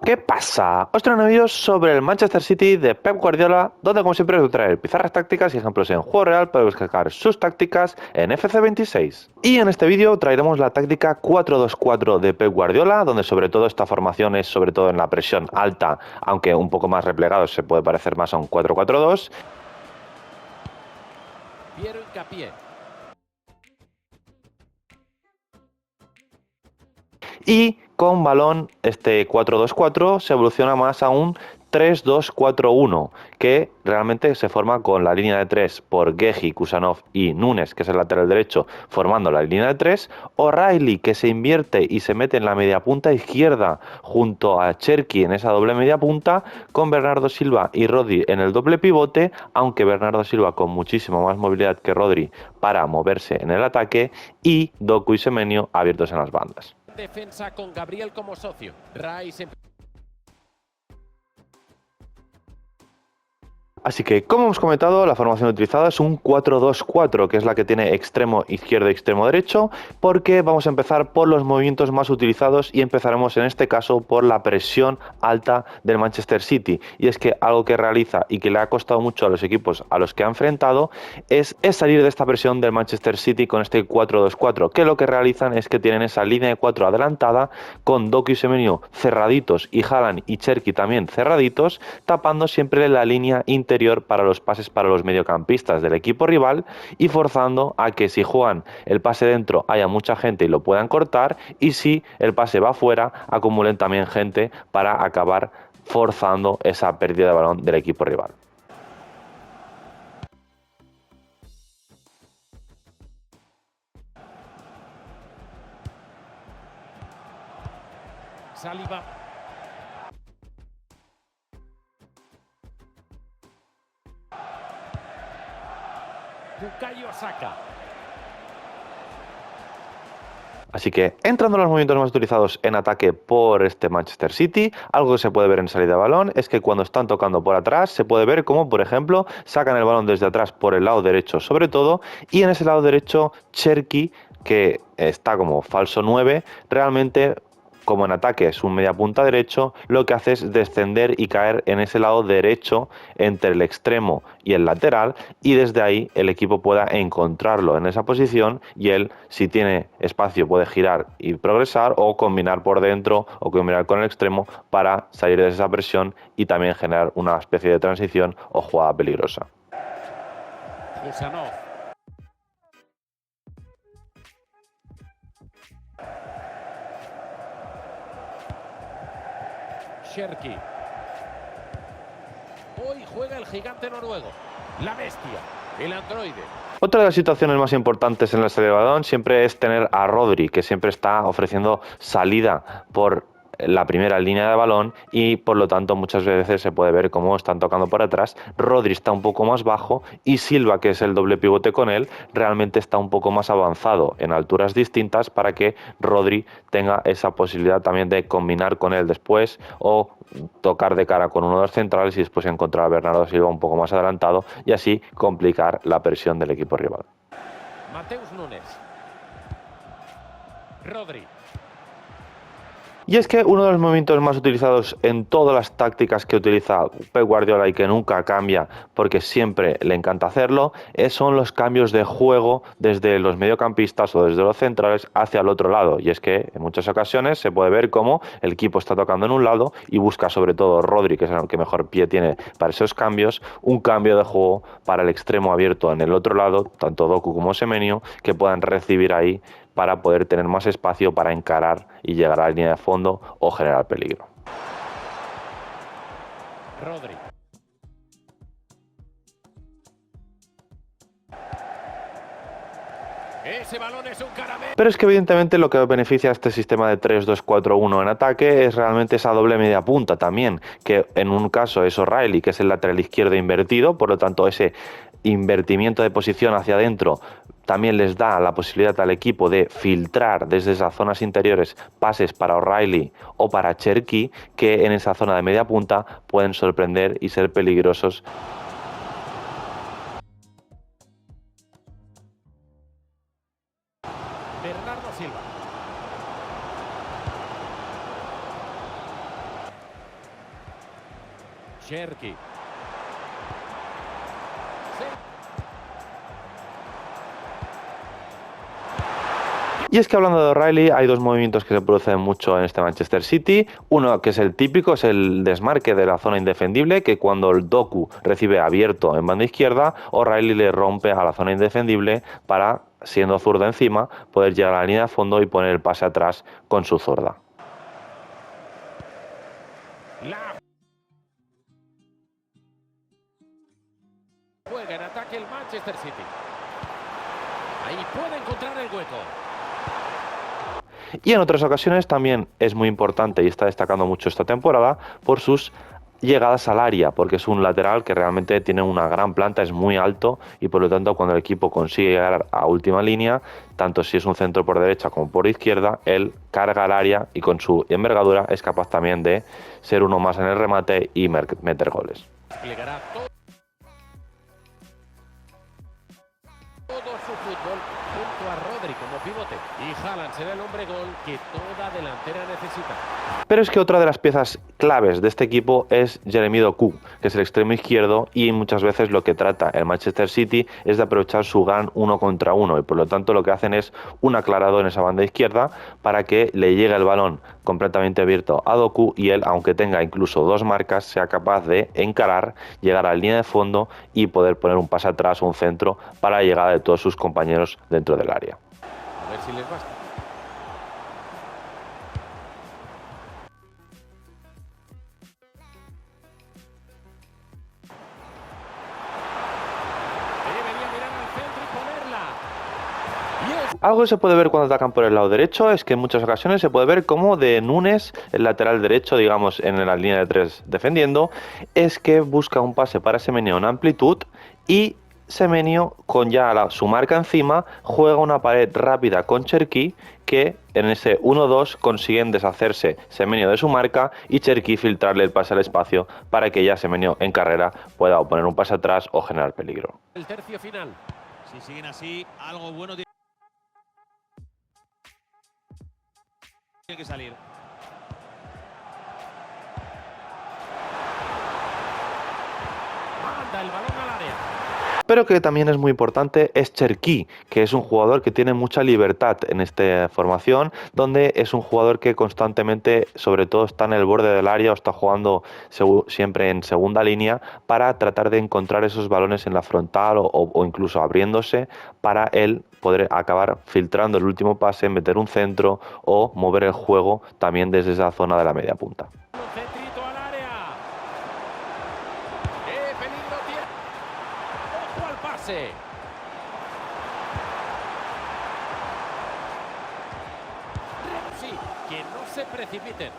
¿Qué pasa? Os traigo un vídeo sobre el Manchester City de Pep Guardiola, donde como siempre os traer pizarras tácticas y ejemplos en juego real para descargar sus tácticas en FC26. Y en este vídeo traeremos la táctica 4-2-4 de Pep Guardiola, donde sobre todo esta formación es sobre todo en la presión alta, aunque un poco más replegado se puede parecer más a un 4-4-2. Piero Hincapié. Y con balón este 4-2-4 se evoluciona más a un 3-2-4-1, que realmente se forma con la línea de 3 por Guehi, Kusanov y Nunes, que es el lateral derecho, formando la línea de 3, O'Reilly, que se invierte y se mete en la media punta izquierda junto a Cherki en esa doble media punta, con Bernardo Silva y Rodri en el doble pivote, aunque Bernardo Silva con muchísima más movilidad que Rodri para moverse en el ataque, y Doku y Semenyo abiertos en las bandas. Defensa con Gabriel como socio. Rice. Así que, como hemos comentado, la formación utilizada es un 4-2-4, que es la que tiene extremo izquierdo y extremo derecho, porque vamos a empezar por los movimientos más utilizados y empezaremos en este caso por la presión alta del Manchester City. Y es que algo que realiza y que le ha costado mucho a los equipos a los que ha enfrentado es salir de esta presión del Manchester City con este 4-2-4, que lo que realizan es que tienen esa línea de 4 adelantada con Doku y Semenyo cerraditos y Haaland y Cherki también cerraditos, tapando siempre la línea interior para los pases para los mediocampistas del equipo rival y forzando a que si juegan el pase dentro haya mucha gente y lo puedan cortar, y si el pase va fuera acumulen también gente para acabar forzando esa pérdida de balón del equipo rival. Saliba. Bukayo Saka. Así que, entrando en los movimientos más utilizados en ataque por este Manchester City, algo que se puede ver en salida de balón es que cuando están tocando por atrás se puede ver como, por ejemplo, sacan el balón desde atrás por el lado derecho sobre todo, y en ese lado derecho Cherki, que está como falso 9, realmente, como en ataque es un media punta derecho, lo que hace es descender y caer en ese lado derecho entre el extremo y el lateral, y desde ahí el equipo pueda encontrarlo en esa posición y él, si tiene espacio, puede girar y progresar o combinar por dentro o combinar con el extremo para salir de esa presión y también generar una especie de transición o jugada peligrosa. Kusanov. Cherki. Hoy juega el gigante noruego. La bestia. El androide. Otra de las situaciones más importantes en la salida de balón siempre es tener a Rodri, que siempre está ofreciendo salida por la primera línea de balón y por lo tanto muchas veces se puede ver cómo están tocando por atrás. Rodri está un poco más bajo y Silva, que es el doble pivote con él, realmente está un poco más avanzado en alturas distintas para que Rodri tenga esa posibilidad también de combinar con él después o tocar de cara con uno de los centrales y después encontrar a Bernardo Silva un poco más adelantado y así complicar la presión del equipo rival. Mateus Nunes. Rodri. Y es que uno de los movimientos más utilizados en todas las tácticas que utiliza Pep Guardiola y que nunca cambia porque siempre le encanta hacerlo, son los cambios de juego desde los mediocampistas o desde los centrales hacia el otro lado. Y es que en muchas ocasiones se puede ver cómo el equipo está tocando en un lado y busca sobre todo Rodri, que es el que mejor pie tiene para esos cambios, un cambio de juego para el extremo abierto en el otro lado, tanto Doku como Semenyo, que puedan recibir ahí para poder tener más espacio para encarar y llegar a la línea de fondo o generar peligro. Rodri. Ese balón es un caramelo. Pero es que evidentemente lo que beneficia a este sistema de 3-2-4-1 en ataque es realmente esa doble media punta también, que en un caso es O'Reilly, que es el lateral izquierdo invertido, por lo tanto ese invertimiento de posición hacia adentro también les da la posibilidad al equipo de filtrar desde esas zonas interiores pases para O'Reilly o para Cherki, que en esa zona de media punta pueden sorprender y ser peligrosos. Bernardo Silva. Cherki. Y es que hablando de O'Reilly, hay dos movimientos que se producen mucho en este Manchester City. Uno que es el típico, es el desmarque de la zona indefendible, que cuando el Doku recibe abierto en banda izquierda, O'Reilly le rompe a la zona indefendible para, siendo zurda encima, poder llegar a la línea de fondo y poner el pase atrás con su zurda. Juega en ataque el Manchester City. Ahí puede encontrar el hueco. Y en otras ocasiones también es muy importante y está destacando mucho esta temporada por sus llegadas al área, porque es un lateral que realmente tiene una gran planta, es muy alto y por lo tanto cuando el equipo consigue llegar a última línea, tanto si es un centro por derecha como por izquierda, él carga al área y con su envergadura es capaz también de ser uno más en el remate y meter goles. Plegará todo su fútbol junto a Rodri como pivote. Y Haaland será el hombre gol que toda delantera necesita. Pero es que otra de las piezas claves de este equipo es Jeremy Doku, que es el extremo izquierdo, y muchas veces lo que trata el Manchester City es de aprovechar su gran 1 contra 1 y por lo tanto lo que hacen es un aclarado en esa banda izquierda para que le llegue el balón completamente abierto a Doku y él, aunque tenga incluso dos marcas, sea capaz de encarar, llegar a la línea de fondo y poder poner un pase atrás o un centro para la llegada de todos sus compañeros dentro del área. A ver si les basta. Debería mirar al centro y ponerla. Algo que se puede ver cuando atacan por el lado derecho es que en muchas ocasiones se puede ver como de Núñez, el lateral derecho, digamos, en la línea de tres defendiendo, es que busca un pase para Semenyo en amplitud y Semenyo, con ya su marca encima, juega una pared rápida con Cherki que en ese 1-2 consiguen deshacerse Semenyo de su marca y Cherki filtrarle el pase al espacio para que ya Semenyo en carrera pueda o poner un pase atrás o generar peligro. El tercio final. Si siguen así, algo bueno tiene que salir. Manda el balón al área. Pero que también es muy importante es Cherki, que es un jugador que tiene mucha libertad en esta formación, donde es un jugador que constantemente, sobre todo, está en el borde del área o está jugando siempre en segunda línea para tratar de encontrar esos balones en la frontal o incluso abriéndose para él poder acabar filtrando el último pase, meter un centro o mover el juego también desde esa zona de la media punta. Un centrito al área. ¡Qué peligro tiene! ¡Ojo al pase! Sí, que no se precipiten.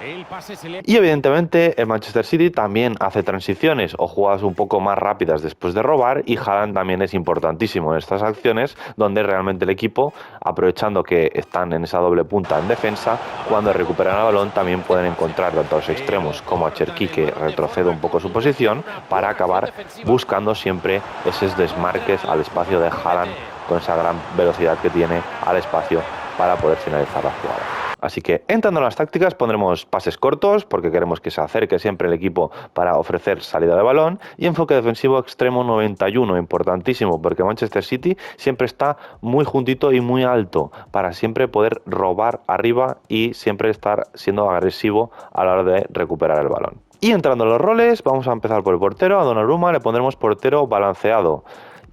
El pase se le... Y evidentemente el Manchester City también hace transiciones o jugadas un poco más rápidas después de robar y Haaland también es importantísimo en estas acciones donde realmente el equipo, aprovechando que están en esa doble punta en defensa, cuando recuperan el balón también pueden encontrar tanto a los extremos como a Cherki, que retrocede un poco su posición, para acabar buscando siempre esos desmarques al espacio de Haaland con esa gran velocidad que tiene al espacio para poder finalizar la jugada. Así que entrando en las tácticas pondremos pases cortos porque queremos que se acerque siempre el equipo para ofrecer salida de balón y enfoque defensivo extremo 91, importantísimo porque Manchester City siempre está muy juntito y muy alto para siempre poder robar arriba y siempre estar siendo agresivo a la hora de recuperar el balón. Y entrando en los roles, vamos a empezar por el portero. A Donnarumma le pondremos portero balanceado.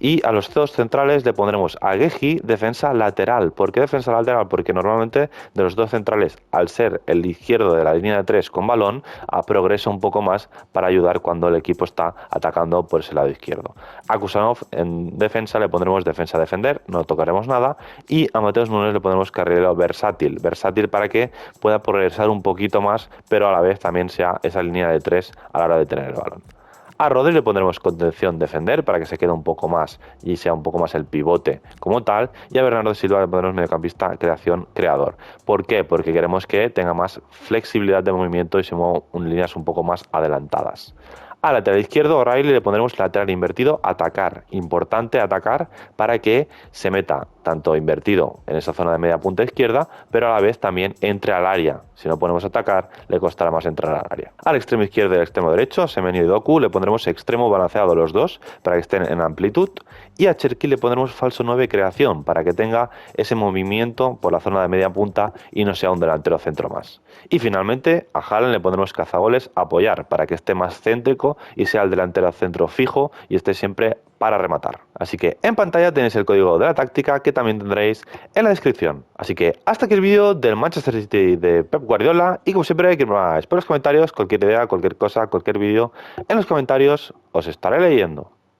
Y a los dos centrales le pondremos a Guehi defensa lateral. ¿Por qué defensa lateral? Porque normalmente de los dos centrales, al ser el izquierdo de la línea de tres con balón, progresa un poco más para ayudar cuando el equipo está atacando por ese lado izquierdo. A Kusanov en defensa le pondremos defensa-defender, no tocaremos nada. Y a Mateus Nunes le pondremos carrilero versátil. Versátil para que pueda progresar un poquito más, pero a la vez también sea esa línea de tres a la hora de tener el balón. A Rodri le pondremos contención defender para que se quede un poco más y sea un poco más el pivote como tal. Y a Bernardo Silva le pondremos mediocampista creación creador. ¿Por qué? Porque queremos que tenga más flexibilidad de movimiento y se mueva en líneas un poco más adelantadas. Al lateral izquierdo, O'Reilly, le pondremos lateral invertido, atacar. Importante atacar para que se meta tanto invertido en esa zona de media punta izquierda, pero a la vez también entre al área. Si no ponemos atacar, le costará más entrar al área. Al extremo izquierdo y al extremo derecho, a Semenyo y Doku, le pondremos extremo balanceado los dos para que estén en amplitud. Y a Cherki le pondremos falso 9 creación para que tenga ese movimiento por la zona de media punta y no sea un delantero centro más. Y finalmente a Haaland le pondremos cazagoles apoyar para que esté más céntrico y sea el delantero centro fijo y esté siempre para rematar. Así que en pantalla tenéis el código de la táctica que también tendréis en la descripción. Así que hasta aquí el vídeo del Manchester City de Pep Guardiola y como siempre que más por los comentarios, cualquier idea, cualquier cosa, cualquier vídeo, en los comentarios os estaré leyendo.